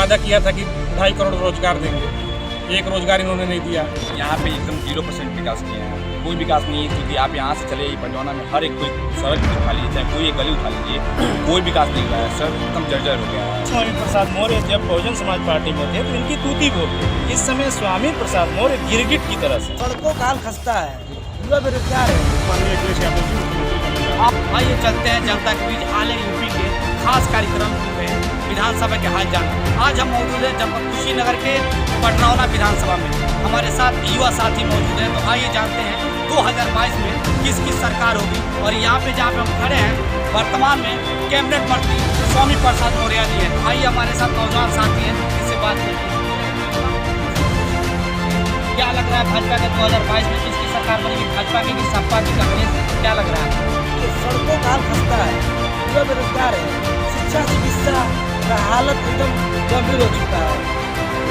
वादा किया था कि 2.5 करोड़ रोजगार देंगे, एक रोजगार इन्होंने नहीं दिया। यहाँ पे एकदम 0% विकास किए हैं, कोई विकास नहीं है। क्योंकि आप यहाँ से चले पंडौना में हर एक कोई सड़क उठा लीजिए, चाहे कोई एक गली उठा लीजिए, कोई विकास नहीं हुआ है। सर एकदम जर्जर हो गया है। स्वामी प्रसाद मौर्य जब बहुजन समाज पार्टी में थे तो इनकी तूती बोलते, इस समय स्वामी प्रसाद मौर्य गिरगिट की तरह से। सड़कों का हाल खस्ता है, युवा बेरोजगार है। माननीय अखिलेश यादव जी आप आइए चलते हैं जनता के बीच आले यूपी के खास कार्यक्रम में विधानसभा के हाल जान। आज हम मौजूद हैं जनपद कुशीनगर के पटरौना विधानसभा में। हमारे साथ युवा साथी मौजूद हैं, तो आइए जानते हैं 2022 में किसकी सरकार होगी। और यहाँ पे जहाँ पे हम खड़े हैं वर्तमान में कैबिनेट मंत्री स्वामी प्रसाद मौर्य जी हैं। तो आइए हमारे साथ नौजवान साथी हैं, इससे बात करते हैं। क्या लग रहा है भाजपा के 2022 में किसकी सरकार बनेगी, भाजपा की सपा की, कांग्रेस, क्या लग रहा है? सड़कों का हाल खस्ता है, युवा बेरोजगार है। शिक्षा चिकित्सा का हालत एकदम गंभीर हो चुका है।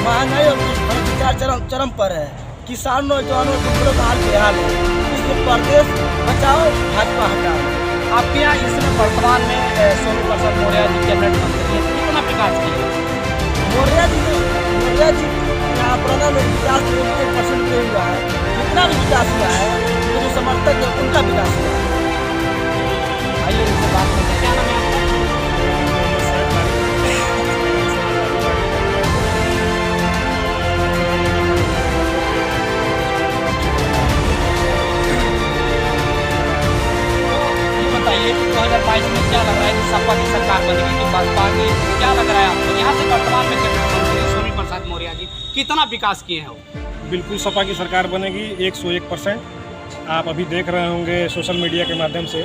महंगाई और भ्रष्टाचार चरम पर है। किसान नौजवानों दुखों का हाल बेहाल है। इसलिए प्रदेश बचाओ, भाजपा हटाओ। आपके यहाँ इस समय वर्तमान में स्वामी प्रसाद मौर्य जी कैबिनेट मंत्री हैं, कितना विकास किया? मौर्य जी यहाँ पुराना में विकास 1% नहीं हुआ है। जितना भी विकास हुआ है वो जो समर्थक है उनका विकास हुआ है। आइए इनसे बात करते हैं। क्या नाम है आपका? बताइए 2022 में क्या लग रहा है कि सपा की सरकार बनेगी कि बसपा की, क्या लग रहा है आपको? यहाँ से वर्तमान में कैबिनेट मंत्री स्वामी प्रसाद मौर्य जी कितना विकास किए हैं वो? बिल्कुल सपा की सरकार बनेगी 101%। आप अभी देख रहे होंगे सोशल मीडिया के माध्यम से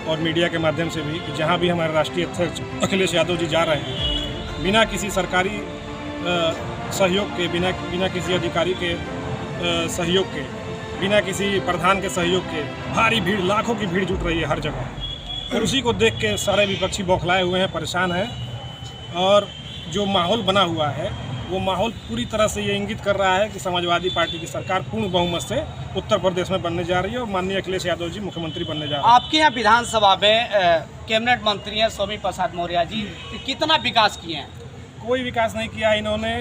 और मीडिया के माध्यम से भी कि जहाँ भी हमारे राष्ट्रीय अध्यक्ष अखिलेश यादव जी जा रहे हैं, बिना किसी सरकारी सहयोग के, बिना किसी अधिकारी के सहयोग के, बिना किसी प्रधान के सहयोग के भारी भीड़, लाखों की भीड़ जुट रही है हर जगह। और उसी को देख के सारे विपक्षी बौखलाए हुए हैं, परेशान हैं। और जो माहौल बना हुआ है वो माहौल पूरी तरह से ये इंगित कर रहा है कि समाजवादी पार्टी की सरकार पूर्ण बहुमत से उत्तर प्रदेश में बनने जा रही है और माननीय अखिलेश यादव जी मुख्यमंत्री बनने जा रहे हैं। आपके यहाँ विधानसभा में कैबिनेट मंत्री हैं स्वामी प्रसाद मौर्य जी, कितना विकास किए हैं? कोई विकास नहीं किया इन्होंने।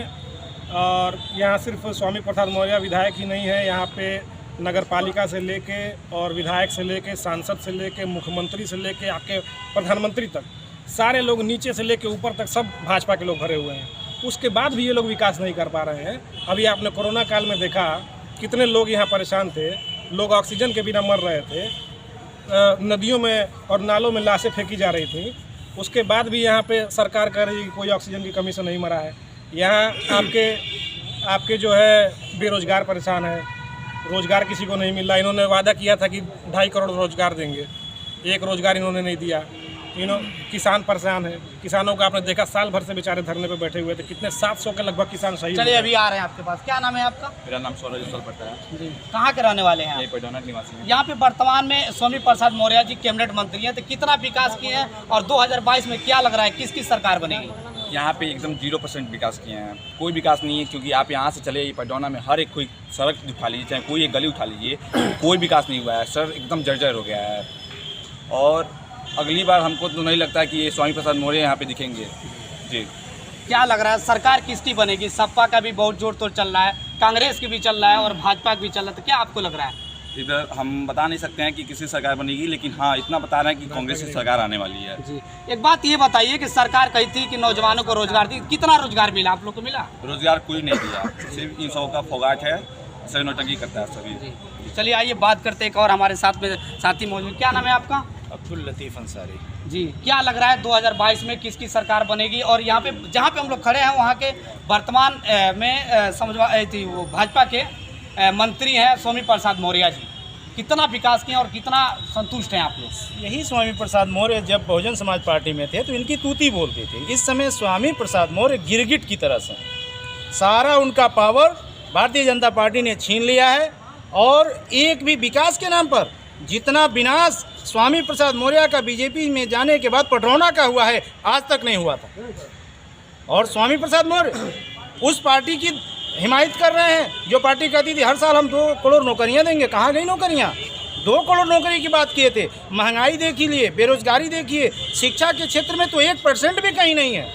और यहाँ सिर्फ स्वामी प्रसाद मौर्य विधायक ही नहीं है, यहाँ पे नगर पालिका से लेके और विधायक से लेके, सांसद से लेके, मुख्यमंत्री से लेके आपके प्रधानमंत्री तक, सारे लोग नीचे से लेके ऊपर तक सब भाजपा के लोग भरे हुए हैं। उसके बाद भी ये लोग विकास नहीं कर पा रहे हैं। अभी आपने कोरोना काल में देखा कितने लोग यहाँ परेशान थे, लोग ऑक्सीजन के बिना मर रहे थे, नदियों में और नालों में लाशें फेंकी जा रही थी। उसके बाद भी यहाँ पे सरकार कह रही है कि कोई ऑक्सीजन की कमी से नहीं मरा है। यहाँ आपके जो है बेरोजगार परेशान है, रोजगार किसी को नहीं मिल रहा। इन्होंने वादा किया था कि 2.5 करोड़ रोजगार देंगे, एक रोजगार इन्होंने नहीं दिया। किसान परेशान है। किसानों का आपने देखा साल भर से बेचारे धरने पे बैठे हुए थे, कितने 700 के लगभग किसान शहीद। चलिए अभी आ रहे हैं आपके पास। क्या नाम है आपका? मेरा नाम सौरज पड़ता है जी, कहाँ के रहने वाले हैं आप? पंडौना निवासी है। यहाँ पे वर्तमान में स्वामी प्रसाद मौर्य जी कैबिनेट मंत्री हैं, तो कितना विकास किए हैं और 2022 में क्या लग रहा है किसकी सरकार बनेगी? यहाँ पे एकदम 0% विकास किए हैं, कोई विकास नहीं है। क्योंकि आप यहाँ से चले पंडौना में हर एक कोई सड़क उठा लीजिए, चाहे कोई एक गली उठा लीजिए, कोई विकास नहीं हुआ है। सर एकदम जर्जर हो गया है। और अगली बार हमको तो नहीं लगता कि ये स्वामी प्रसाद मौर्य यहाँ पे दिखेंगे जी। क्या लग रहा है सरकार किसकी बनेगी? सपा का भी बहुत जोर तोड़ चल रहा है, कांग्रेस की भी चल रहा है और भाजपा की भी चल रहा है, तो क्या आपको लग रहा है? इधर हम बता नहीं सकते हैं कि किसी सरकार बनेगी, लेकिन हाँ इतना बता रहे हैं कि कांग्रेस की सरकार आने वाली है जी। एक बात ये बताइए कि सरकार कही थी कि नौजवानों को रोजगार दी, कितना रोजगार मिला आप लोग को? मिला रोजगार कोई नहीं दिया, सिर्फ इन सब का फोगाट है, सही नौटंकी करता है सभी। चलिए आइए बात करते हैं। एक और हमारे साथ में साथी मौजूद। क्या नाम है आपका? अब्दुल लतीफ़ अंसारी जी। क्या लग रहा है 2022 में किसकी सरकार बनेगी? और यहाँ पे जहाँ पे हम लोग खड़े हैं वहाँ के वर्तमान में थी वो भाजपा के मंत्री हैं स्वामी प्रसाद मौर्य जी, कितना विकास किए और कितना संतुष्ट हैं आप लोग? यही स्वामी प्रसाद मौर्य जब बहुजन समाज पार्टी में थे तो इनकी तूती बोलती थी, इस समय स्वामी प्रसाद मौर्य गिरगिट की तरह से सारा उनका पावर भारतीय जनता पार्टी ने छीन लिया है। और एक भी विकास के नाम पर जितना विनाश स्वामी प्रसाद मौर्य का बीजेपी में जाने के बाद पटरौना का हुआ है, आज तक नहीं हुआ था। और स्वामी प्रसाद मौर्य उस पार्टी की हिमायत कर रहे हैं जो पार्टी कहती थी हर साल हम 2 करोड़ नौकरियां देंगे। कहाँ गई नौकरियां? 2 करोड़ नौकरी की बात किए थे। महंगाई देखिए, बेरोजगारी देखिए, शिक्षा के क्षेत्र में तो 1% भी कहीं नहीं है।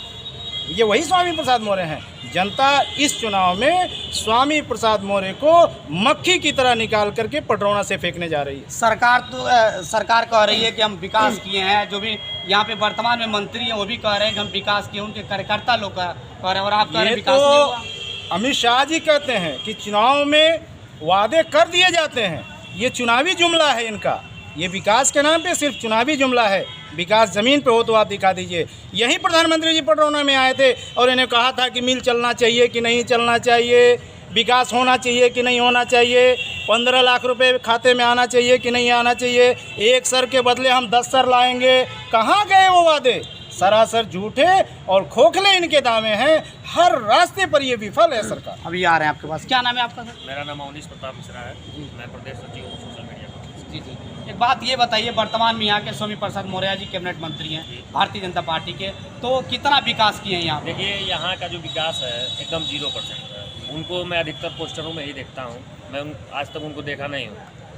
ये वही स्वामी प्रसाद मौर्य हैं। जनता इस चुनाव में स्वामी प्रसाद मौर्य को मक्खी की तरह निकाल करके पटरौना से फेंकने जा रही है। सरकार कह रही है कि हम विकास किए हैं, जो भी यहाँ पे वर्तमान में मंत्री हैं वो भी कह रहे हैं कि हम विकास किए, उनके कार्यकर्ता लोग कह रहे हैं, और आप कह रहे हैं ये विकास नहीं हुआ। तो अमित शाह जी कहते हैं कि चुनाव में वादे कर दिए जाते हैं, ये चुनावी जुमला है इनका। ये विकास के नाम पे सिर्फ चुनावी जुमला है। विकास ज़मीन पे हो तो आप दिखा दीजिए। यही प्रधानमंत्री जी पटरौना में आए थे और इन्हें कहा था कि मिल चलना चाहिए कि नहीं चलना चाहिए, विकास होना चाहिए कि नहीं होना चाहिए, 15 लाख रुपए खाते में आना चाहिए कि नहीं आना चाहिए, 1 सर के बदले हम 10 सर लाएंगे। कहाँ गए वो वादे? सरासर झूठे और खोखले इनके दावे हैं। हर रास्ते पर ये विफल है सरकार। अभी आ रहे हैं आपके पास। क्या नाम है आपका सर? मेरा नाम अवनीश प्रताप मिश्रा है, मैं प्रदेश सचिव हूँ सोशल मीडिया का। जी जी, एक बात ये बताइए, वर्तमान में यहाँ के स्वामी प्रसाद मौर्य जी कैबिनेट मंत्री हैं भारतीय जनता पार्टी के, तो कितना विकास किए हैं यहाँ पे? देखिए, यहाँ का जो विकास है एकदम 0% है। उनको मैं अधिकतर पोस्टरों में ही देखता हूँ, मैं आज तक उनको देखा नहीं हूँ।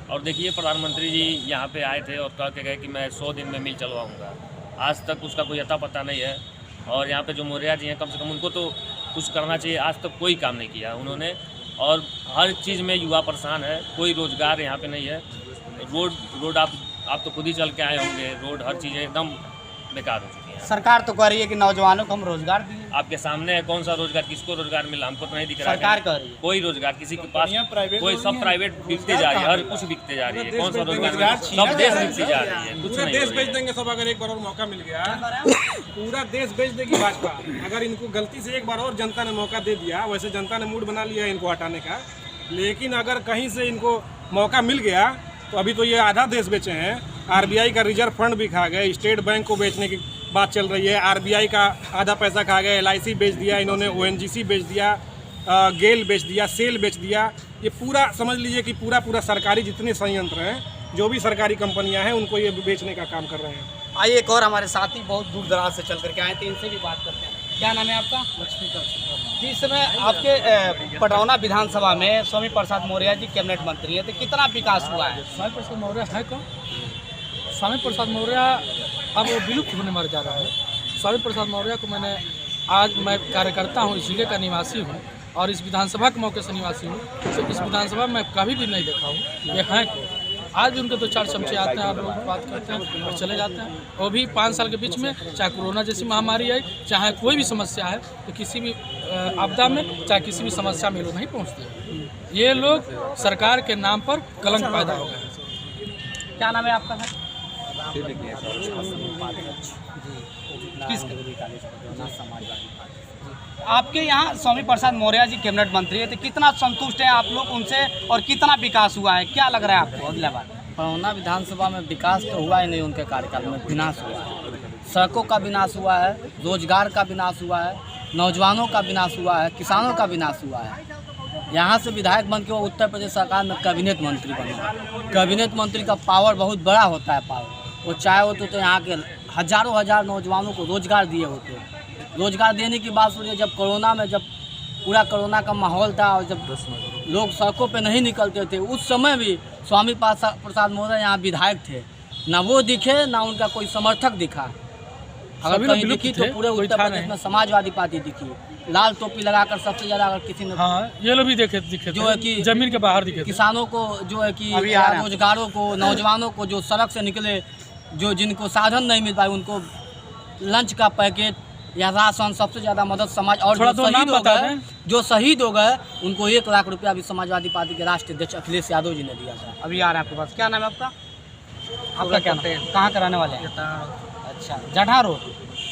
और देखिए, प्रधानमंत्री जी यहाँ पे आए थे और कह के गए कि मैं 100 दिन में मिल चलवाऊँगा। आज तक उसका कोई अता पता नहीं है। और यहाँ पे जो मौर्य जी हैं, कम से कम उनको तो कुछ करना चाहिए। आज तक कोई काम नहीं किया उन्होंने, और हर चीज़ में युवा परेशान है, कोई रोज़गार यहाँ पे नहीं है। रोड आप तो खुद ही चल के आए होंगे, रोड हर चीज़ें एकदम बेकार हो चुकी हैं। सरकार तो कह रही है कि नौजवानों को हम रोजगार दिए। आपके सामने है, कौन सा रोजगार, किसको रोजगार मिला? हमको तो नहीं दिख रहा है। सरकार कह रही है कोई रोजगार किसी के पास, कोई सब प्राइवेट बिकते जा रही है, हर कुछ बिकते जा रही है। कौन सा रोजगार? सब देश बिकती जा रही है, कुछ पूरा नहीं देश हो बेच रही है। देंगे सब, अगर एक बार और मौका मिल गया पूरा देश बेच देगी भाजपा। अगर इनको गलती से एक बार और जनता ने मौका दे दिया, वैसे जनता ने मूड बना लिया है इनको हटाने का, लेकिन अगर कहीं से इनको मौका मिल गया तो अभी तो ये आधा देश बेचे हैं। आरबीआई का रिजर्व फंड भी खा गए, स्टेट बैंक को बेचने की बात चल रही है, आरबीआई का आधा पैसा खा गए, एलआईसी बेच दिया इन्होंने, ओएनजीसी बेच दिया, गेल बेच दिया, सेल बेच दिया। ये पूरा समझ लीजिए कि पूरा सरकारी जितने संयंत्र हैं, जो भी सरकारी कंपनियां हैं, उनको ये बेचने का काम कर रहे हैं। आइए, एक और हमारे साथी बहुत दूर दराज से चल करके आए थे, इनसे भी बात करते हैं। क्या नाम है आपका? लक्ष्मीकांत जी। इस समय आपके पटरौना विधानसभा में स्वामी प्रसाद मौर्य जी कैबिनेट मंत्री हैं, तो कितना विकास हुआ है? स्वामी प्रसाद मौर्य है कौन? स्वामी प्रसाद मौर्य अब वो विलुप्त होने मर जा रहा है। स्वामी प्रसाद मौर्य को मैं कार्यकर्ता हूँ, इस जिले का निवासी हूँ और इस विधानसभा के मौके से निवासी हूँ, तो इस विधानसभा में कभी भी नहीं देखा हूँ ये हैं कौन। आज भी उनके 2-4 चमचे आते हैं और लोग बात करते हैं और चले जाते हैं। वो भी 5 साल के बीच में, चाहे कोरोना जैसी महामारी आई, चाहे कोई भी समस्या है, तो किसी भी आपदा में, चाहे किसी भी समस्या में लोग नहीं पहुँचते। ये लोग सरकार के नाम पर कलंक पैदा हो गए। क्या नाम है आपका सर? आपके यहाँ स्वामी प्रसाद मौर्य जी कैबिनेट मंत्री है, तो कितना संतुष्ट हैं आप लोग उनसे और कितना विकास हुआ है? क्या लग रहा है आपको अगला बार? पटरौना विधानसभा में विकास तो हुआ ही नहीं, उनके कार्यकाल में विनाश हुआ है। सड़कों का विनाश हुआ है, रोजगार का विनाश हुआ है, नौजवानों का विनाश हुआ है, किसानों का विनाश हुआ है। यहाँ से विधायक बन के वो उत्तर प्रदेश सरकार में कैबिनेट मंत्री बने। कैबिनेट मंत्री का पावर बहुत बड़ा होता है। पावर वो चाहे होते तो यहाँ के हज़ारों नौजवानों को रोजगार दिए होते। रोजगार देने की बात सुनिए, जब कोरोना में, जब पूरा कोरोना का माहौल था और जब लोग सड़कों पे नहीं निकलते थे, उस समय भी स्वामी प्रसाद मौर्य यहाँ विधायक थे। ना वो दिखे, ना उनका कोई समर्थक दिखा। अगर कहीं दिखी तो पूरे उत्तर प्रदेश में समाजवादी पार्टी दिखी, लाल टोपी लगाकर सबसे ज़्यादा। अगर किसी ने, हाँ, ये लोग भी दिखे जो है कि जमीन के बाहर दिखे, किसानों को जो है कि रोजगारों को, नौजवानों को जो सड़क से निकले, जो जिनको साधन नहीं मिल पाए, उनको लंच का पैकेट या राशन, सबसे ज़्यादा मदद समाज। और जो शहीद हो गए उनको 1 लाख रुपया भी समाजवादी पार्टी के राष्ट्रीय अध्यक्ष अखिलेश यादव जी ने दिया था। अभी आ रहे हैं आपके पास। क्या नाम है आपका? आपका क्या नाम है? कहाँ के रहने वाले हैं? अच्छा, जढ़ा रोड।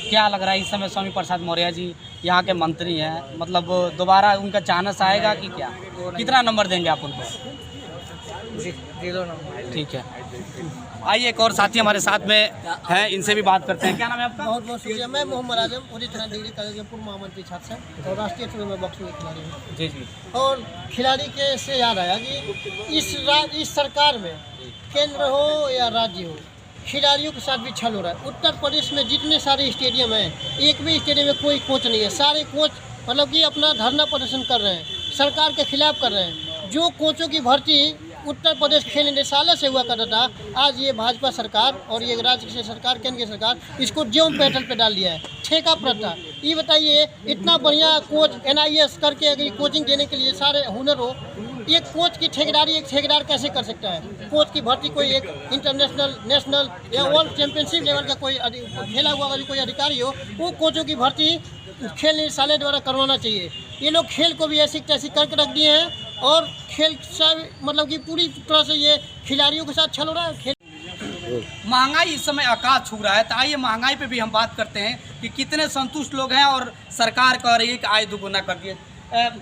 क्या लग रहा है इस समय स्वामी प्रसाद मौर्य जी यहाँ के मंत्री हैं, मतलब दोबारा उनका चांस आएगा कि क्या? कितना नंबर देंगे आप उनको? 0 नंबर। ठीक है, आइए, एक और साथी हमारे साथ में हैं, इनसे भी बात करते हैं। क्या नाम है आपका? बहुत बहुत शुक्रिया। मैं मोहम्मद आजम उदित डिग्री कॉलेज पूर्व महामंत्री छात्र से और राष्ट्रीय टीम में बॉक्सिंग के खिलाड़ी हूँ। जी जी। और खिलाड़ी के से याद आया कि इस सरकार में केंद्र हो या राज्य हो, खिलाड़ियों के साथ भी छल हो रहा है। उत्तर प्रदेश में जितने सारे स्टेडियम हैं, एक भी स्टेडियम में कोई कोच नहीं है। सारे कोच मतलब कि अपना धरना प्रदर्शन कर रहे हैं, सरकार के खिलाफ कर रहे हैं। जो कोचों की भर्ती उत्तर प्रदेश खेल निदेशालय से हुआ करता था, आज ये भाजपा सरकार और ये राज्य की सरकार, केंद्र की सरकार इसको ज्यों पेटल पे डाल दिया है, ठेका प्रथा। ये बताइए, इतना बढ़िया कोच NIS करके अगर कोचिंग देने के लिए सारे हुनर हो, एक कोच की ठेकेदारी एक ठेकेदार कैसे कर सकता है? कोच की भर्ती कोई एक इंटरनेशनल, नेशनल या वर्ल्ड चैंपियनशिप लेवल का कोई खेला हुआ अगर कोई अधिकारी हो, वो कोचों की भर्ती खेल निदेशालय द्वारा करवाना चाहिए। ये लोग खेल को भी ऐसी तैसी करके रख दिए हैं और खेल से मतलब कि पूरी तरह से ये खिलाड़ियों के साथ छल हो रहा है। महंगाई इस समय आकाश छू रहा है, तो आइए महंगाई पे भी हम बात करते हैं कि कितने संतुष्ट लोग हैं और सरकार कह रही है कि आय दोगुना कर दिए।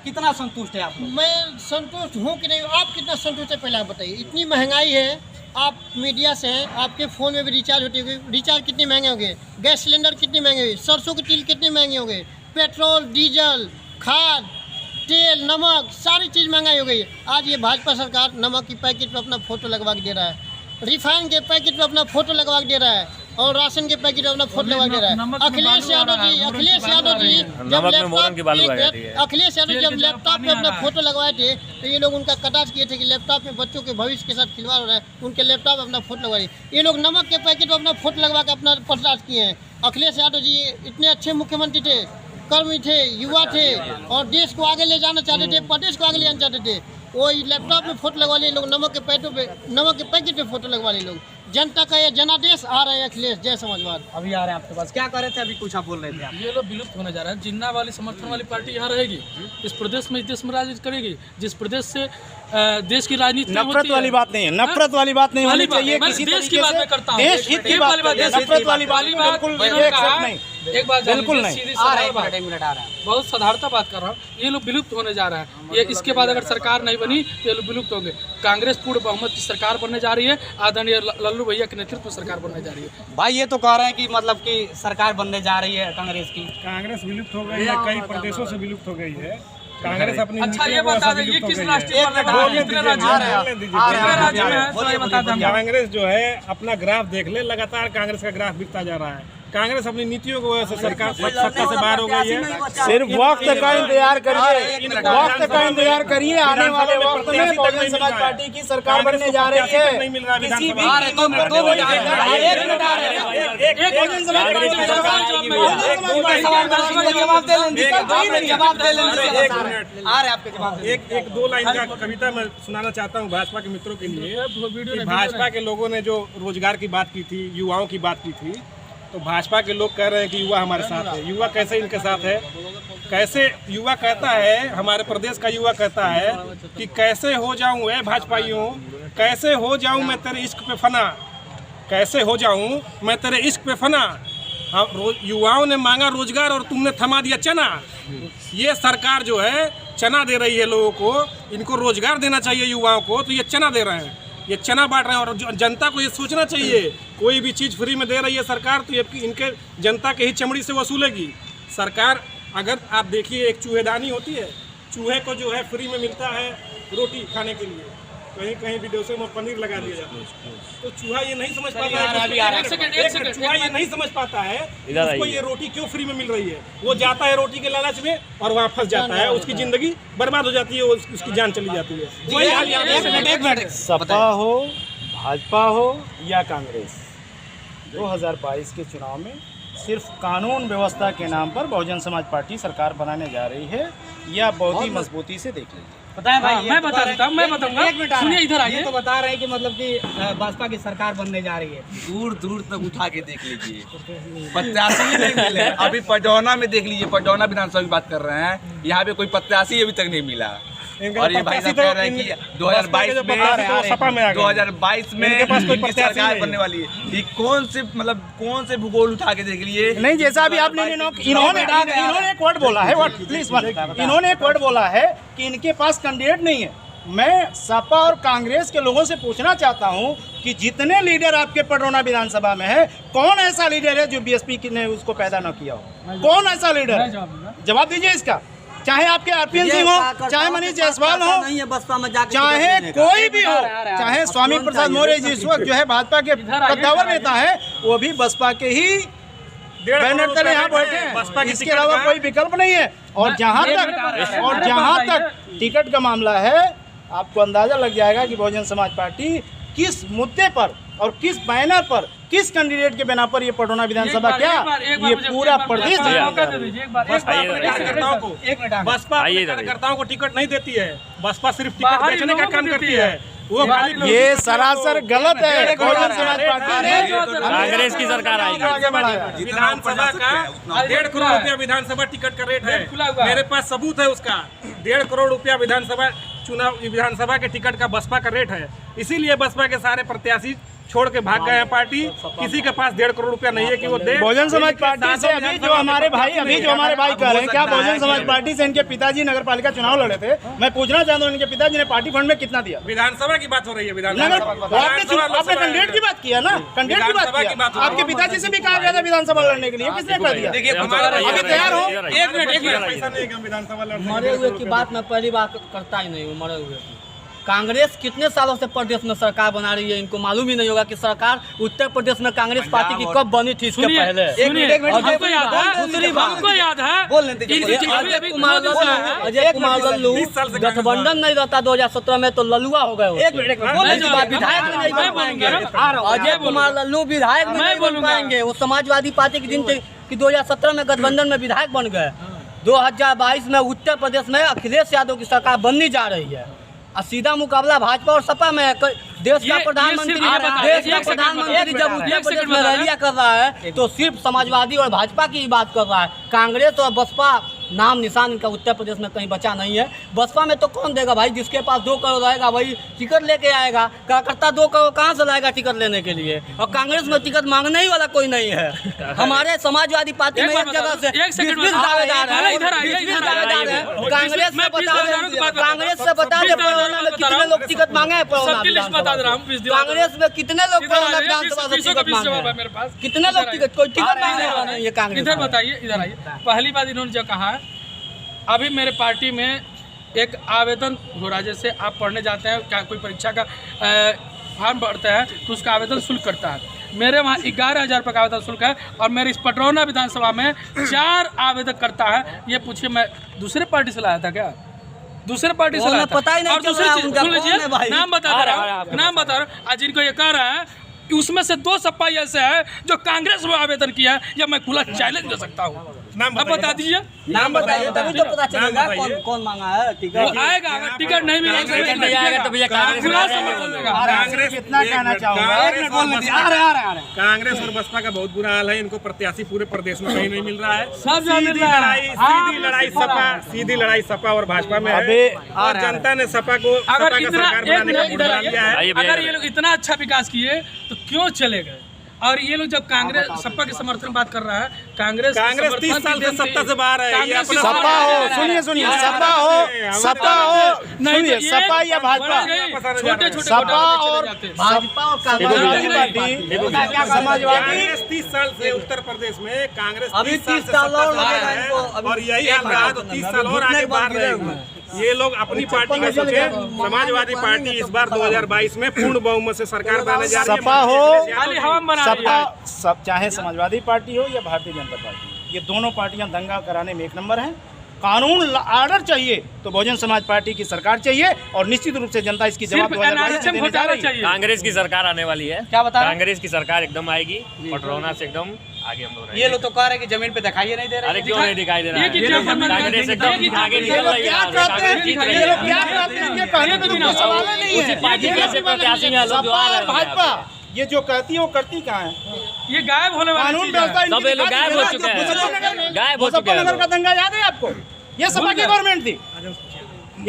कितना संतुष्ट है आप लोग? मैं संतुष्ट हूँ कि नहीं, आप कितना संतुष्ट है पहले आप बताइए। इतनी महंगाई है, आप मीडिया से हैं, आपके फ़ोन में भी रिचार्ज होती होगी, रिचार्ज कितने महंगे होंगे, गैस सिलेंडर कितने महंगे होंगे, सरसों के तेल कितने महंगे होंगे, पेट्रोल, डीजल, खाद, तेल, नमक, सारी चीज़ महंगाई हो गई। आज ये भाजपा सरकार नमक की पैकेट पे अपना फ़ोटो लगवा के दे रहा है, रिफाइन के पैकेट पे अपना फ़ोटो लगवा के दे रहा है और राशन के पैकेट पे अपना फोटो लगवा के दे रहा है। अखिलेश यादव जी जब लैपटॉप पे अपना फोटो लगवाए थे तो ये लोग उनका कटाक्ष किए थे कि लैपटॉप में बच्चों के भविष्य के साथ खिलवाड़ हो रहा है, उनके लैपटॉप पे अपना फोटो लगवाए। ये लोग नमक के पैकेट पे अपना फोटो लगवा के अपना प्रचार किए हैं। अखिलेश यादव जी इतने अच्छे मुख्यमंत्री थे, कर्मी थे, युवा थे और देश को आगे ले जाना चाहते थे, प्रदेश को आगे ले जाना चाहते थे। वो लैपटॉप में फोटो लगवा लिए लोग, नमक के पैकेट पे फोटो लगवा लिए लोग। जनता का ये जनादेश आ रहा है अखिलेश जय समाजवाद। अभी आ रहे हैं आपके पास, क्या कर रहे थे? अभी कुछ आप बोल रहे थे आप। ये लोग विलुप्त होने जा रहे हैं। जिन्ना वाली समर्थन वाली पार्टी यहाँ रहेगी, इस प्रदेश में, इस देश में राजनीति करेगी। जिस प्रदेश से देश की राजनीति नफरत वाली बात नहीं है, नफरत वाली बात नहीं होनी चाहिए। किसी देश की बात मैं करता हूँ, देश हित की बात, नफरत वाली बात बिल्कुल नहीं, एक बात बिल्कुल नहीं। बहुत साधारणता बात कर रहा हूँ। ये लोग विलुप्त होने जा रहे हैं। ये इसके बाद अगर सरकार नहीं बनी तो ये लोग विलुप्त होंगे। कांग्रेस पूर्ण बहुमत की सरकार बनने जा रही है, आदरणीय लल्लू भैया के नेतृत्व में सरकार बनने जा रही है। भाई ये तो कह रहे हैं कि मतलब कि सरकार बनने जा रही है कांग्रेस की। कांग्रेस विलुप्त हो गई है, कई प्रदेशों से विलुप्त हो गई है कांग्रेस अपनी। अच्छा ये बता दें, ये किस राष्ट्रीय कांग्रेस जो है अपना ग्राफ देख ले, लगातार कांग्रेस का ग्राफ बिकता जा रहा है। कांग्रेस अपनी नीतियों की वजह से सरकार सत्ता से बाहर हो गई है। सिर्फ वक्त का इंतजार करिए, वक्त का इंतजार करिए। आने वाले वक्त में बहुजन समाज पार्टी की सरकार बनने जा रही है। नहीं मिल रहा किसी भी एक दो लाइन का कविता मैं सुनाना चाहता हूँ भाजपा के मित्रों के लिए। भाजपा के लोगों ने जो रोजगार की बात की थी, युवाओं की बात की थी, तो भाजपा के लोग कह रहे हैं कि युवा हमारे साथ है। युवा कैसे इनके साथ है? कैसे युवा कहता है, हमारे प्रदेश का युवा कहता है कि कैसे हो जाऊं ए भाजपाइयों, कैसे हो जाऊं मैं तेरे इश्क पे फना, कैसे हो जाऊं मैं तेरे इश्क पे फना। हम युवाओं ने मांगा रोजगार और तुमने थमा दिया चना। ये सरकार जो है चना दे रही है लोगों को, इनको रोजगार देना चाहिए युवाओं को, तो ये चना दे रहे हैं, ये चना बांट रहे हैं। और जनता को ये सोचना चाहिए, कोई भी चीज़ फ्री में दे रही है सरकार तो ये इनके जनता के ही चमड़ी से वसूलेगी सरकार। अगर आप देखिए, एक चूहेदानी होती है, चूहे को जो है फ्री में मिलता है रोटी खाने के लिए, कहीं कहीं विदेशों में पनीर लगा दिया जाता है, तो चूहा ये नहीं समझ पाता है, चूहा ये नहीं समझ पाता है उसको ये रोटी क्यों फ्री में मिल रही है। वो जाता है रोटी के लालच में और वहाँ फंस जाता है, उसकी जिंदगी बर्बाद हो जाती है, उसकी जान चली जाती है। वही हाल यहाँ सपा हो, भाजपा हो या कांग्रेस, 2022 के चुनाव में सिर्फ कानून व्यवस्था के नाम पर बहुजन समाज पार्टी सरकार बनाने जा रही है, या बहुत ही मजबूती से देख लीजिए। बताएं भाई, मैं बता देता हूँ, मैं बताऊंगा। सुनिए, इधर आइए। तो बता रहे हैं कि मतलब कि भाजपा की सरकार बनने जा रही है। दूर दूर तक उठा के देख लीजिए, 85 नहीं मिले। अभी पटौना में देख लीजिए, पटौना विधानसभा की बात कर रहे हैं, यहाँ पे कोई 85 अभी तक नहीं मिला। और ये भाई साहब कह रहे हैं कि 2022 में इनकी सरकार बनने वाली है। ये कौन से भूगोल उठा के देख लिए? नहीं, जैसा अभी आपने इन्होंने एक वर्ड बोला है, प्लीज इन्होंने एक वर्ड बोला है कि इनके पास कैंडिडेट नहीं है। मैं सपा और कांग्रेस के लोगों से पूछना चाहता हूं कि जितने लीडर आपके पटौना विधानसभा में है, कौन ऐसा लीडर है जो बीएसपी ने उसको पैदा न किया हो? कौन ऐसा लीडर? जवाब दीजिए इसका। चाहे आपके आरपीएन सिंह हो, चाहे मनीष जायसवाल हो, चाहे कोई भी हो, चाहे स्वामी प्रसाद मौर्य जी इस वक्त जो है भाजपा के कद्दावर नेता है, वो भी बसपा के ही बैनर तले यहाँ बैठे हैं। इसके अलावा कोई विकल्प नहीं है। और जहाँ तक टिकट का मामला है, आपको अंदाज़ा लग जाएगा कि बहुजन समाज पार्टी किस मुद्दे पर और किस बैनर पर, किस कैंडिडेट के बिना पर ये पटौना विधानसभा क्या ये पूरा प्रदेश बसपा कार्यकर्ताओं को टिकट नहीं देती है, बसपा सिर्फ टिकट बेचने का काम करती है। वो ये सरासर गलत है। बहुजन समाज पार्टी ने कांग्रेस की सरकार आएगी। विधानसभा का 1.5 करोड़ रुपया विधानसभा टिकट का रेट है, मेरे पास सबूत है उसका। 1.5 करोड़ रुपया विधानसभा के टिकट का बसपा का रेट है। इसीलिए बसपा के सारे प्रत्याशी छोड़ के भाग गए हैं पार्टी। किसी के पास 1.5 करोड़ रुपया नहीं है कि वो दे। बहुजन समाज पार्टी से अभी जो हमारे भाई कह रहे हैं, क्या बहुजन समाज पार्टी से इनके पिताजी नगर पालिका चुनाव लड़े थे? मैं पूछना चाहता हूँ, इनके पिताजी ने पार्टी फंड में कितना दिया? विधानसभा की बात हो रही है। आपने कैंडिडेट की बात किया ना, कैंडिडेट की बात किया। आपके पिताजी से भी कहा गया था विधानसभा लड़ने के लिए, किसने कह दिया? अभी तैयार हो? मरे हुए की बात मैं पहली बार करता ही नहीं हूँ। मरे हुए की कांग्रेस कितने सालों से प्रदेश में सरकार बना रही है, इनको मालूम ही नहीं होगा कि सरकार उत्तर प्रदेश में कांग्रेस पार्टी की कब बनी थी। इसके पहले अजय कुमार लल्लू गठबंधन नहीं रहता 2017 में तो लल्लुआ हो गए। विधायक नहीं बन पाएंगे, अजय कुमार लल्लू विधायक नहीं बन पाएंगे। वो समाजवादी पार्टी के दिन कि 2017 में गठबंधन में विधायक बन गए। 2022 में उत्तर प्रदेश में अखिलेश यादव की सरकार बनने जा रही है और सीधा मुकाबला भाजपा और सपा में है। देश का प्रधानमंत्री जब उत्तर प्रदेश में रैलियां कर रहा है तो सिर्फ समाजवादी और भाजपा की ही बात कर रहा है। कांग्रेस और बसपा नाम निशान इनका उत्तर प्रदेश में कहीं बचा नहीं है। बसपा में तो कौन देगा भाई? जिसके पास 2 करोड़ रहेगा वही टिकट लेके आएगा। कार्यकर्ता 2 करोड़ कहाँ से लाएगा टिकट लेने के लिए? और कांग्रेस में टिकट मांगने ही वाला कोई नहीं है। हमारे समाजवादी पार्टी में एक जगह से 20 दावेदार है। कांग्रेस से बता दे कितने लोग टिकट मांगे हैं? कांग्रेस में कितने लोग विधानसभा से टिकट मांगे हैं? कितने लोग टिकट? कोई टिकट मांगने वाला नहीं है कांग्रेस। इधर बताइए, इधर आइए। पहली बात इन्होंने जो कहा है, अभी मेरे पार्टी में एक आवेदन हो रहा है। जैसे आप पढ़ने जाते हैं, क्या कोई परीक्षा का फॉर्म भरते हैं तो उसका आवेदन शुल्क करता है। मेरे वहाँ 11,000 रुपये का आवेदन शुल्क है और मेरे इस पटरौना विधानसभा में 4 आवेदक करता है। ये पूछिए, मैं दूसरे पार्टी से लाया था क्या? दूसरे पार्टी से लाया था। पता ही नहीं। और दूसरी चीज सुन लीजिए, नाम बता रहा हूँ। आज जिनको ये कह रहा है उसमें से 2 सपा ऐसे है जो कांग्रेस में आवेदन किया है, या मैं खुला चैलेंज दे सकता हूँ। नाम बता दीजिए। नाम बताइए तभी तो पता चलेगा कौन मांगा है टिकट। वो आएगा, अगर टिकट नहीं मिलेगा तो भैया कांग्रेस कितना कहना चाहूँगा। कांग्रेस और बसपा का बहुत बुरा हाल है। इनको प्रत्याशी पूरे प्रदेश में कहीं नहीं मिल रहा है। सीधी लड़ाई सपा और भाजपा में है और जनता ने सपा को सरकार बनाने का मुद्दा लिया है। अगर ये लोग इतना अच्छा विकास किए तो क्यों चले गए? और ये लोग जब कांग्रेस सपा के समर्थन बात कर रहा है, कांग्रेस 30 साल से सत्ता से बाहर है। सपा हो, सुनिए सपा हो, नहीं सपा या भाजपा, छोटे सपा और भाजपा और समाजवादी 30 साल से उत्तर प्रदेश में कांग्रेस अभी 30 साल और यही हाल रहा तो 30 साल और आगे बाहर रहेगा। ये लोग अपनी पार्टी का सोचे। समाजवादी पार्टी इस बार 2022 में पूर्ण बहुमत से सरकार बनाने जा रही है। सपा हो, सपा चाहे समाजवादी पार्टी हो या भारतीय जनता पार्टी, ये दोनों पार्टियां दंगा कराने में एक नंबर हैं। कानून ऑर्डर चाहिए तो बहुजन समाज पार्टी की सरकार चाहिए और निश्चित रूप से जनता इसकी जवाब 2022 में देने जा रही है। कांग्रेस की सरकार आने वाली है। क्या बता? कांग्रेस की सरकार एकदम आएगी, पटरौना से एकदम आगे हम लोग। ये लोग तो कह रहे हैं कि जमीन पे दिखाई नहीं दे रहा है। अरे क्यों नहीं दिखाई दे रहा है? कांग्रेस एकदम आगे निकल रही है। भाजपा ये जो कहती है वो करती कहाँ है? ये गायब होने वाला कानून व्यवस्था सब ये लोग गायब हो चुके हैं। गायब हो चुके हैं। मुजफ्फरनगर का दंगा याद है आपको? ये सपा की गवर्नमेंट थी।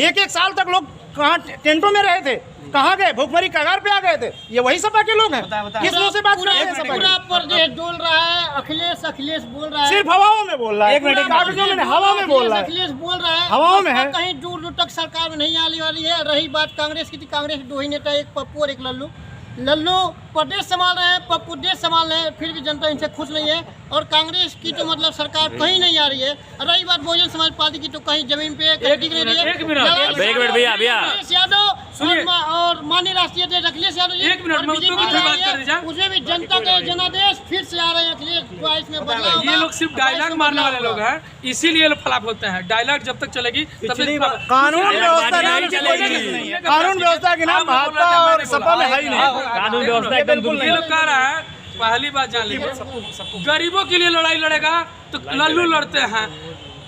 1-1 साल तक लोग कहाँ टेंटों में रहे थे, कहाँ गए? भूखमरी कगार पे आ गए थे। ये वही सपा के लोग हैं। किस मुंह से बात कर रहे हैं? पूरा प्रदेश डोल रहा है। अखिलेश बोल रहा है, सिर्फ हवाओं में बोल रहा है। हवा में बोल रहा है। अखिलेश बोल रहा है, हवाओं में है। कहीं दूर दूर तक सरकार में नहीं आने वाली है। रही बात कांग्रेस की, कांग्रेस के 2 ही नेता, एक पप्पू और एक लल्लू प्रदेश संभाल रहे हैं, पप्पू देश संभाल रहे हैं, फिर भी जनता इनसे खुश नहीं है। और कांग्रेस की तो मतलब सरकार कहीं नहीं आ रही है। रही बात बहुजन समाज पार्टी की, तो कहीं जमीन पे एक मिनट भैया यादव सुनिए। और माननीय राष्ट्रीय अध्यक्ष अखिलेश यादव जी एक मिनट, और मैं बीजेपी उत्तर की आ बात रही है, कर दीजिए। उसमें भी जनता के जनादेश फिर से आ रहे हैं अखिलेश को इसमें बदलाव ये होगा। लोग सिर्फ डायलॉग मारने वाले लोग हैं, इसीलिए लोग फ्लॉप होते हैं। डायलॉग जब तक चलेगी तब तक कानून व्यवस्था कानून व्यवस्था के नाम भाजपा और सपा में है ही नहीं। कानून व्यवस्था एकदम दुर्बल। ये लोग कह रहा है, पहली बात जान लीजिए, गरीबों के लिए लड़ाई लड़ेगा तो लल्लू लड़ते हैं,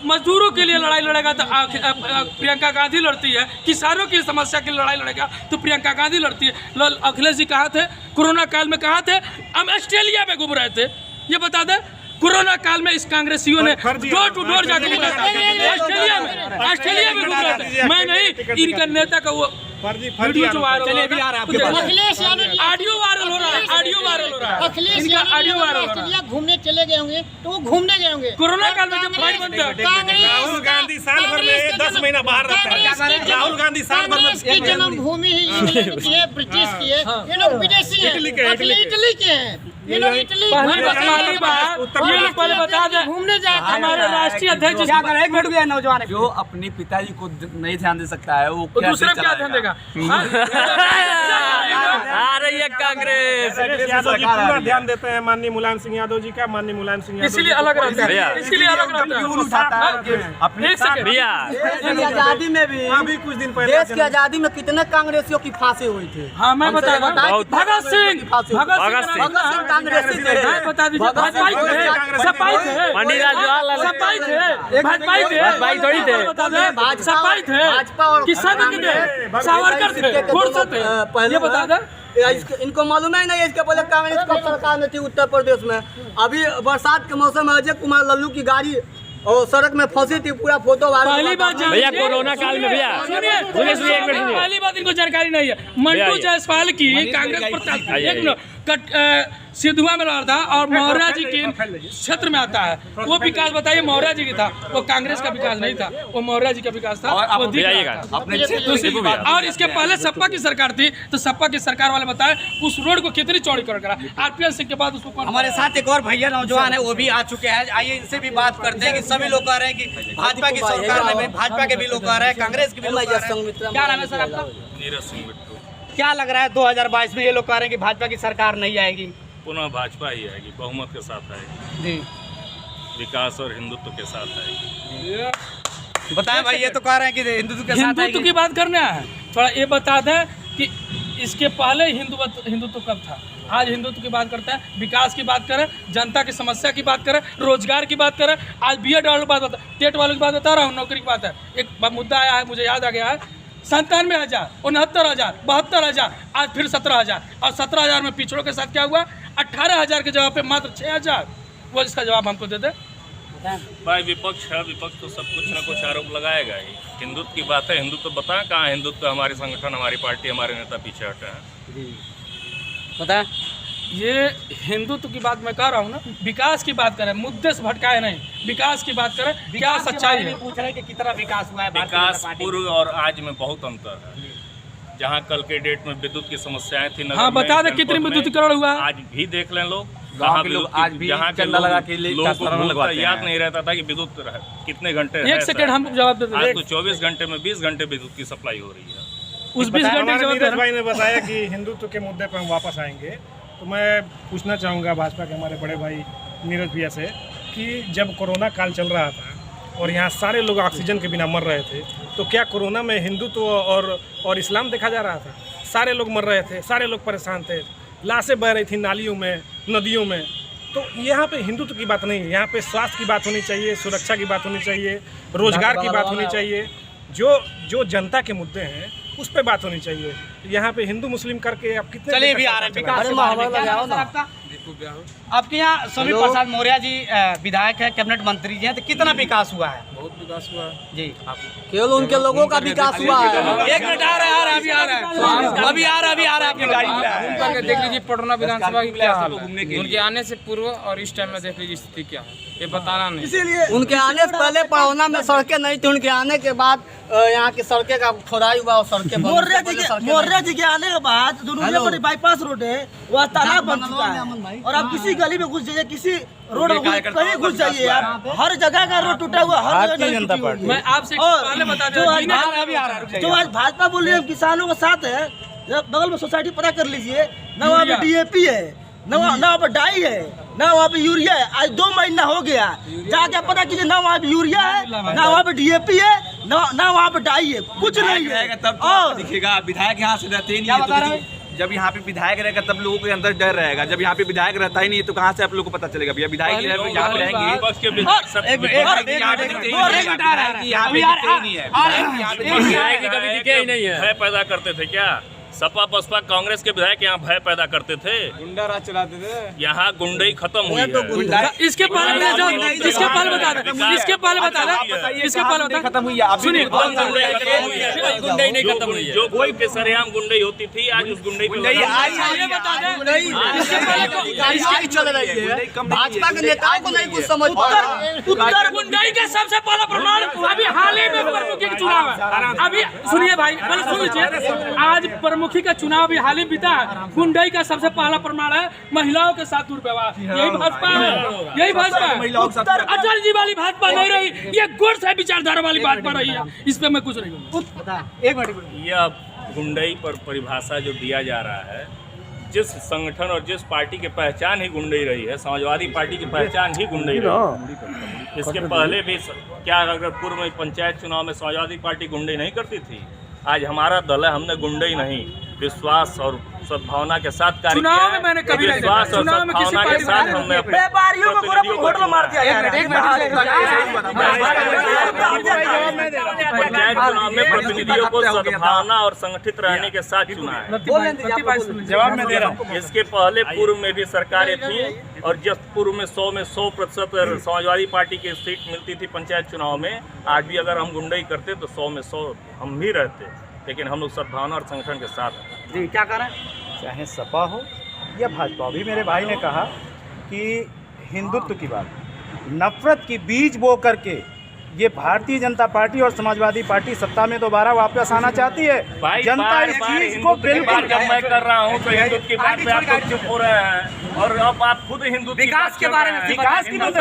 मजदूरों के लिए लड़ाई लड़ेगा तो प्रियंका गांधी लड़ती है, किसानों की समस्या के लिए लड़ाई लड़ेगा तो प्रियंका गांधी लड़ती है। अखिलेश जी कहाँ थे कोरोना काल में? कहाँ थे? हम ऑस्ट्रेलिया में घूम रहे थे। ये बता दें, कोरोना काल में इस कांग्रेसियों ने डोर टू डोर जाकर ऑस्ट्रेलिया में घूम रहे थे। मैं नहीं, इनका नेता का वो वीडियो जो viral Akhilesh Yadav ji audio viral हो रहा है, ऑडियो वायरल हो रहा है, अखिलेश इनका यादव ऑडियो जी वायरल हो रहा है। ऑस्ट्रेलिया घूमने चले गए होंगे तो वो घूमने गए होंगे। कोरोना काल में जब फ्लाइट बंद है, राहुल गांधी साल भर में 10 महीना बाहर रहता है। राहुल गांधी साल भर में की जन्मभूमि ही इंग्लैंड की है, ब्रिटिश की है। ये लोग विदेशी हैं, इटली के हैं। ये लोग इटली पहली बात ये लोग पहले बता दें, घूमने जाते हैं। हमारे राष्ट्रीय अध्यक्ष क्या करें, एक मिनट गया नौजवान जो अपने पिताजी को नहीं ध्यान दे सकता है वो दूसरे क्या ध्यान देगा? आ रही है कांग्रेस। अखिलेश यादव जी पूरा ध्यान देते हैं माननीय मुलायम सिंह यादव जी का। माननीय मुलायम सिंह यादव इसीलिए अलग रहता है, इसीलिए अलग रहता है। एक सेकंड भैया, देश की आजादी में भी अभी कुछ दिन पहले देश की आजादी में कितने कांग्रेसियों की फांसी हुई थी। हाँ, मैं बता दूं, भगत सिंह कांग्रेसी थे। मैं बता दीजिए, भाजपाई थे, सपाई थे, पंडित जवाहरलाल सपाई थे, भाजपाई थोड़ी थे। बता दें, सपाई थे, किसान थे, सावरकर थे, गुरसो थे। ये बता दें, इनको मालूम ही नहीं है, इसके पहले कांग्रेस की सरकार में थी उत्तर प्रदेश में। अभी बरसात के मौसम में अजय कुमार लल्लू की गाड़ी और सड़क में फंसी थी, पूरा फोटो पहली बात भैया कोरोना काल में भैया सुनिए, पहली बात इनको जानकारी नहीं है। मंटू जायसवाल की कांग्रेस प्रत्याशी एक मिनट सिद्धुआ में लड़ा था और मौर्या जी के क्षेत्र में आता है। वो विकास बताइए, मौर्या जी की था, वो कांग्रेस का विकास नहीं था, वो मौर्या जी का विकास था। वो दिख रहा था। दूसरी बात, और इसके पहले सपा की सरकार थी तो सपा की सरकार वाले बताए उस रोड को कितनी चौड़ी करा। आरपीएल सिंह के बाद उसको हमारे साथ एक और भैया नौजवान है, वो भी आ चुके हैं। आइए इनसे भी बात करते हैं कि सभी लोग कह रहे हैं कि भाजपा की सरकार में भाजपा के भी लोग कह रहे हैं, कांग्रेस के भी लोग कह रहे हैं। क्या नाम है सर आपका? नीरज सिंह बिट्टू। क्या लग रहा है 2022 में ये लोग कह रहे हैं कि भाजपा की सरकार नहीं आएगी? पुनः भाजपा ही आएगी, बहुमत के साथ आएगी, जी विकास और हिंदुत्व के साथ आएगी। बताएं भाई, ये तो कह रहे हैं कि हिंदुत्व के साथ हिंदुत्व आएगी। की बात करना है, थोड़ा ये बता दें कि इसके पहले हिंदुत्व कब था। आज हिंदुत्व की बात करते हैं, विकास की बात करें, जनता की समस्या की बात करें, रोजगार की बात करें। आज बीएड वालों की बात बता, टेट वालों की बात बता रहा हूँ, नौकरी की बात है। एक मुद्दा आया है, मुझे याद आ गया है, 97,000, 69,000, 72,000, आज फिर 17,000। और 17,000 में पिछड़ों के साथ क्या हुआ? 18,000 के जवाब पे मात्र 6,000। वो इसका जवाब हमको दे दे। भाई विपक्ष है, विपक्ष तो सब कुछ ना कुछ आरोप लगाएगा ही। हिंदुत्व की बात है, हिंदुत्व बताएं कहाँ हिंदुत्व? हमारे संगठन, हमारी पार्टी, हमारे नेता पीछे हटे हैं। बताएं, ये हिंदुत्व की बात मैं कह रहा हूँ ना, विकास की बात करें, मुद्दे से भटकाए नहीं, विकास की बात करें, क्या सच्चाई है। पूछ रहे हैं कि कितना विकास हुआ है विकास पूर्व और आज में बहुत अंतर है। जहाँ कल के डेट में विद्युत की समस्याएं थी, हाँ, बता दे कितनी विद्युतीकरण हुआ है। आज भी देख लें लोग, गाँव के लोग आज भी यहाँ के चंदा लगा के लोगों को याद नहीं रहता था कि विद्युत कितने घंटे है। एक सेकंड हम जवाब दे आज दे। तो 24 घंटे में 20 घंटे विद्युत की सप्लाई हो रही है। उस 20 घंटे हमारे जवाब नीरज दे। भाई ने बताया कि हिंदुत्व के मुद्दे पर हम वापस आएंगे, तो मैं पूछना चाहूँगा भाजपा के हमारे बड़े भाई नीरज भैया से कि जब कोरोना काल चल रहा था और यहाँ सारे लोग ऑक्सीजन के बिना मर रहे थे, तो क्या कोरोना में हिंदुत्व और इस्लाम देखा जा रहा था? सारे लोग मर रहे थे, सारे लोग परेशान थे, लाशें बह रही थी नालियों में, नदियों में। तो यहाँ पे हिंदुत्व की बात नहीं है, यहाँ पे स्वास्थ्य की बात होनी चाहिए, सुरक्षा की बात होनी चाहिए, रोजगार की बात होनी चाहिए। जो जनता के मुद्दे हैं उस पे बात होनी चाहिए। यहाँ पे हिंदू मुस्लिम करके आप कितने चलिए भी आ रहे हैं विकास के बारे में। क्या नाम है सर आपका? आपके यहाँ स्वामी प्रसाद मौर्य जी विधायक है, कैबिनेट मंत्री जी हैं, तो कितना विकास हुआ है? बहुत विकास हुआ है जी, केवल उनके लोगों का विकास हुआ है। एक मिनट आ रहा है, अभी आ रहा है आपकी गाड़ी में। देख लीजिए पटना विधानसभा की क्या हाल है, उनके आने से पूर्व और इस टाइम में देख लीजिए स्थिति क्या है, ये बताना नहीं। इसीलिए उनके आने से पहले पड़ौना में सड़कें नहीं थी, उनके आने के बाद यहाँ की सड़कें का खोदाई हुआ और सड़कें मौर्य मौर्य जी के आने के बाद जो नूरिया बाईपास रोड है वह तालाब बन चुका है। और आप किसी गली में घुस जाइए, किसी रोड में कहीं घुस जाइए, आप हर जगह का रोड टूटा हुआ, हर जगह जनता पार्टी। मैं आपसे पहले बता दूं, जो आज भाजपा बोल रही है किसानों के साथ है, बगल में सोसाइटी पता कर लीजिए ना, वहाँ पे DAP है, ना वहाँ पे डाई है, ना वहाँ पे यूरिया है। आज 2 महीना हो गया, जाके पता कीजिए ना वहाँ पे यूरिया है, ना वहाँ पे DAP है, ना वहाँ पे डाई है, कुछ नहीं है। तब तो दिखेगा, विधायक यहाँ से रहते ही नहीं है। जब यहाँ पे विधायक रहेगा तब लोगों के अंदर डर रहेगा। जब यहाँ पे विधायक रहता ही नहीं तो कहाँ से आप लोगों को पता चलेगा? भैया विधायक यहाँ पे रहेंगे, भय पैदा करते थे क्या? सपा बसपा कांग्रेस के विधायक यहाँ भय पैदा करते थे, गुंडा राज चलाते थे। यहाँ गुंडई खत्म हुई है। इसके पहले खत्म हुई है। सुनिए, गुंडई नहीं खत्म हुई है। जो कोई के सरेआम गुंडई होती थी, आज उस गुंडई को भाजपा के नेताओं को नहीं कुछ समझ। उत्तर गुंडई के सबसे पहला प्रमाण अभी हाल ही में प्रमुखी का चुनाव है। अभी सुनिए भाई, पहले सुन लीजिए, आज प्रमुखी का चुनाव अभी हाल ही बीता है। गुंडई का सबसे पहला प्रमाण है महिलाओं के साथ दुर्व्यवहार। यही भाजपा है, यही भाजपा है। अटल जी वाली भाजपा नहीं रही, ये गुट है विचारधारा वाली भाजपा रही है। इस पे मैं कुछ नहीं कहूँगा। यह गुंडई पर परिभाषा जो दिया जा रहा है, जिस संगठन और जिस पार्टी की पहचान ही गुंडई रही है, समाजवादी पार्टी की पहचान ही गुंडई रही है। इसके पहले भी क्या, अगर पूर्व में पंचायत चुनाव में समाजवादी पार्टी गुंडई नहीं करती थी? आज हमारा दल है, हमने गुंडई नहीं, विश्वास और सद्भावना के साथ कार्य किया है। मैंने कभी विश्वास और सद्भावना के साथ हमने अपने व्यापारियों को होटल मार दिया जा रहा है। पंचायत चुनाव में प्रतिनिधियों को सद्भावना और संगठित रहने के साथ चुना है। जवाब मैं दे रहा हूँ। इसके पहले पूर्व में भी सरकारें थी, और जब पूर्व में 100% समाजवादी पार्टी की सीट मिलती थी पंचायत चुनाव में, आज भी अगर हम गुंडई करते तो 100 में 100 हम भी रहते, लेकिन हम लोग सद्भावना और संगठन के साथ हैं। जी क्या करें, चाहे सपा हो या भाजपा। अभी मेरे भाई ने कहा कि हिंदुत्व की बात, नफरत की बीज बो करके ये भारतीय जनता पार्टी और समाजवादी पार्टी सत्ता में दोबारा वापस आना चाहती है। जनता इस चीज को बिल्कुल, जब मैं कर रहा हूँ तो हिंदुत्व की बात पे आप लोग चुप हो रहे हैं, और अब आप खुद हिंदुत्व विकास के बारे में, विकास की बात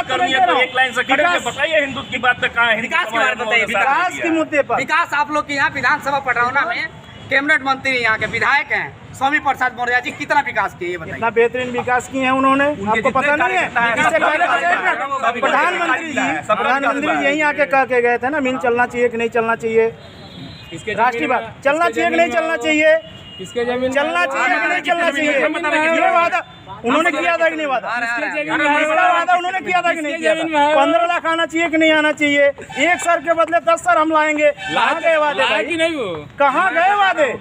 करनी है तो एक लाइन से खड़े होकर बताइए हिंदुत्व की बात पे कहाँ है? विकास के बारे में बताइए। विकास के मुद्दे पर विकास आप लोग के यहाँ विधानसभा पटरौना में कैबिनेट मंत्री यहाँ के विधायक हैं स्वामी प्रसाद मौर्य जी, कितना विकास किए ये बताइए। कितना बेहतरीन विकास किए हैं उन्होंने, आपको पता नहीं है? इससे पहले प्रधानमंत्री जी यहीं आके कह के गए थे ना, मिल चलना चाहिए कि नहीं चलना चाहिए, राष्ट्रीय बात, चलना चाहिए कि नहीं चलना चाहिए, चलना चाहिए कि नहीं चलना चाहिए, ये वादा उन्होंने किया था कि नहीं? वादा उन्होंने किया था कि नहीं किया था? 15 लाख आना चाहिए कि नहीं आना चाहिए? 1 सर के बदले 10 सर हम लाएंगे। कहाँ गए वादे भाई? कहाँ गए वादे?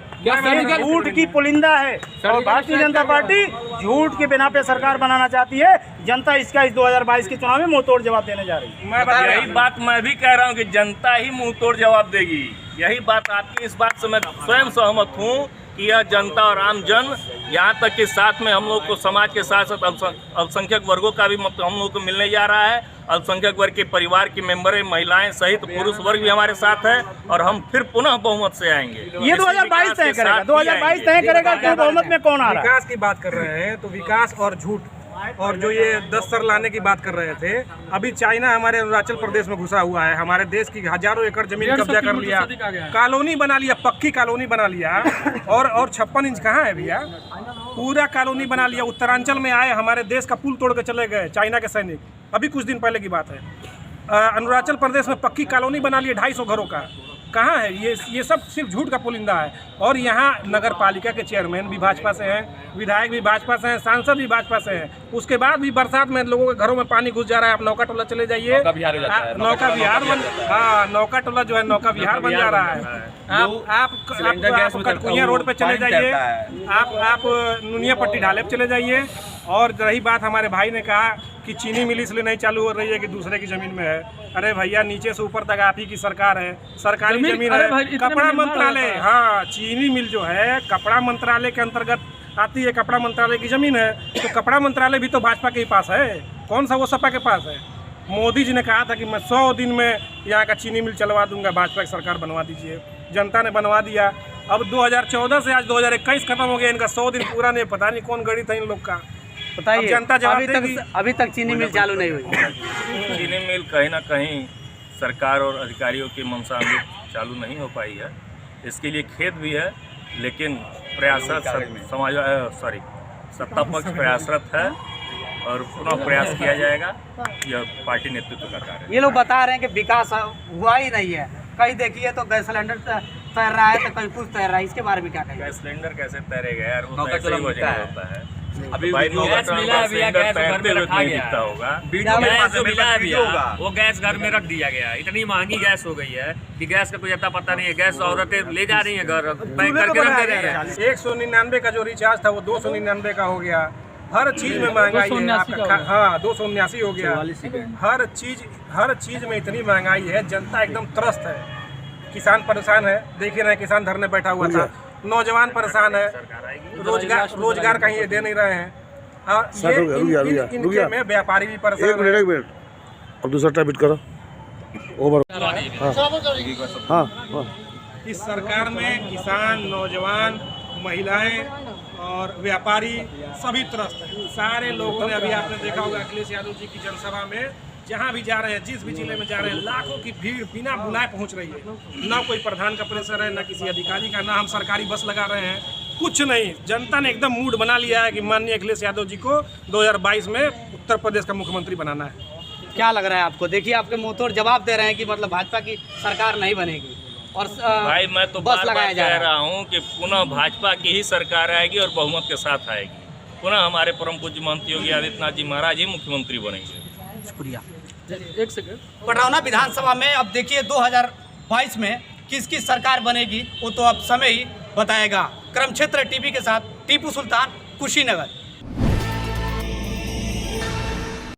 झूठ की पुलिंदा है, और भारतीय जनता पार्टी झूठ के बिना पे सरकार बनाना चाहती है। जनता इसका इस 2022 के चुनाव में मुंह तोड़ जवाब देने जा रही है। यही बात मैं भी कह रहा हूँ कि जनता ही मुंह तोड़ जवाब देगी। यही बात आपकी, इस बात से मैं स्वयं सहमत हूँ कि यह जनता और आम जन, यहाँ तक कि साथ में हम लोग को समाज के साथ साथ अल्पसंख्यक वर्गों का भी हम लोग को मिलने जा रहा है। अल्पसंख्यक वर्ग के परिवार की मेंबर, महिलाएं सहित पुरुष वर्ग भी हमारे साथ है, और हम फिर पुनः बहुमत से आएंगे। ये 2022 तय करेगा, 2022 तय करेगा कि बहुमत में कौन आ रहा है। विकास की बात कर रहे हैं तो विकास और झूठ, और जो ये 10 सर लाने की बात कर रहे थे, अभी चाइना हमारे अरुणाचल प्रदेश में घुसा हुआ है, हमारे देश की हजारों एकड़ जमीन कब्जा कर लिया, कॉलोनी बना लिया, पक्की कॉलोनी बना लिया, और 56 इंच कहाँ है भैया? पूरा कॉलोनी बना लिया। उत्तरांचल में आए, हमारे देश का पुल तोड़ के चले गए चाइना के सैनिक, अभी कुछ दिन पहले की बात है। अरुणाचल प्रदेश में पक्की कॉलोनी बना लिया 250 घरों का, कहाँ है? ये सब सिर्फ झूठ का पुलिंदा है। और यहाँ नगर पालिका के चेयरमैन भी भाजपा से हैं, विधायक भी भाजपा से हैं, सांसद भी भाजपा से हैं। उसके बाद भी बरसात में लोगों के घरों में पानी घुस जा रहा है। आप नौका टोला चले जाइए, नौका विहार नौका टोला जो है नौका विहार बन जा रहा है। आप कटकुइया रोड पे चले जाइए, आप नुनिया पट्टी ढाले पे चले जाइए। और रही बात, हमारे भाई ने कहा कि चीनी मिल इसलिए नहीं चालू हो रही है कि दूसरे की जमीन में है। अरे भैया, नीचे से ऊपर तक आप ही की सरकार है, सरकारी जमीन है। कपड़ा मंत्रालय, हाँ, चीनी मिल जो है कपड़ा मंत्रालय के अंतर्गत आती है, कपड़ा मंत्रालय की जमीन है, तो कपड़ा मंत्रालय भी तो भाजपा के ही पास है, कौन सा वो सपा के पास है? मोदी जी ने कहा था कि मैं 100 दिन में यहाँ का चीनी मिल चलवा दूंगा, भाजपा की सरकार बनवा दीजिए। जनता ने बनवा दिया। अब 2014 से आज 2021 खत्म हो गया, इनका 100 दिन पूरा नहीं, पता नहीं कौन गड़ी था इन लोग का। बताइए, जनता जवाब देगी। अभी तक चीनी मिल चालू नहीं हुई। चीनी मिल कहीं ना कहीं सरकार और अधिकारियों की मंशा में चालू नहीं हो पाई है, इसके लिए खेद भी है, लेकिन प्रयासरत सत्ता पक्ष प्रयासरत है और पुनः प्रयास किया जाएगा। यह पार्टी नेतृत्व का कार्य है। ये लोग बता रहे हैं कि विकास हुआ ही नहीं है, कहीं देखिए तो गैस सिलेंडर तैर रहा है तो कहीं कुछ तैर रहा है, इसके बारे में क्या कहेंगे? गैस सिलेंडर कैसे तैरेगा यार, वो तो ऐसे ही वजन होता है। अभी भाई गैस मिला है भैया, गैस घर में रखा गया है। होगा गैस जो मिला है भैया, वो गैस घर में रख दिया गया है। इतनी महंगी गैस हो गई है कि गैस का कोई अता पता नहीं है। गैस औरतें ले जा रही है घर, पैक करके रख दे रही है। 199 का जो रिचार्ज था वो 299 का हो गया। हर चीज में महंगाई है। हाँ, 279 हो गया। हर चीज में इतनी महंगाई है, जनता एकदम त्रस्त है। किसान परेशान है, देख ही रहे, किसान धरने बैठा हुआ था। नौजवान परेशान है, रोजगार कहीं ये दे नहीं रहे हैं। इनके में व्यापारी भी परेशान है। एक मिनट अब दूसरा टाइप करो ओवर। हाँ, इस सरकार में किसान, नौजवान, महिलाएं और व्यापारी सभी त्रस्त हैं। सारे लोगों ने, अभी आपने देखा होगा अखिलेश यादव जी की जनसभा में, जहां भी जा रहे हैं, जिस भी जिले में जा रहे हैं, लाखों की भीड़ बिना बुलाए पहुंच रही है। ना कोई प्रधान का प्रेशर है, ना किसी अधिकारी का, ना हम सरकारी बस लगा रहे हैं, कुछ नहीं। जनता ने एकदम मूड बना लिया है कि माननीय अखिलेश यादव जी को 2022 में उत्तर प्रदेश का मुख्यमंत्री बनाना है। क्या लग रहा है आपको? देखिए, आपके मुंह तोड़ जवाब दे रहे हैं कि मतलब भाजपा की सरकार नहीं बनेगी और भाई मैं तो बस लगाया जा रहा हूँ कि पुनः भाजपा की ही सरकार आएगी और बहुमत के साथ आएगी। पुनः हमारे परम पूज्य महंत योगी आदित्यनाथ जी महाराज ही मुख्यमंत्री बनेंगे। शुक्रिया। एक सेकंड। पटरौना विधानसभा में अब देखिए 2022 में किसकी सरकार बनेगी वो तो अब समय ही बताएगा। क्रम क्षेत्र टीवी के साथ टीपू सुल्तान, कुशीनगर।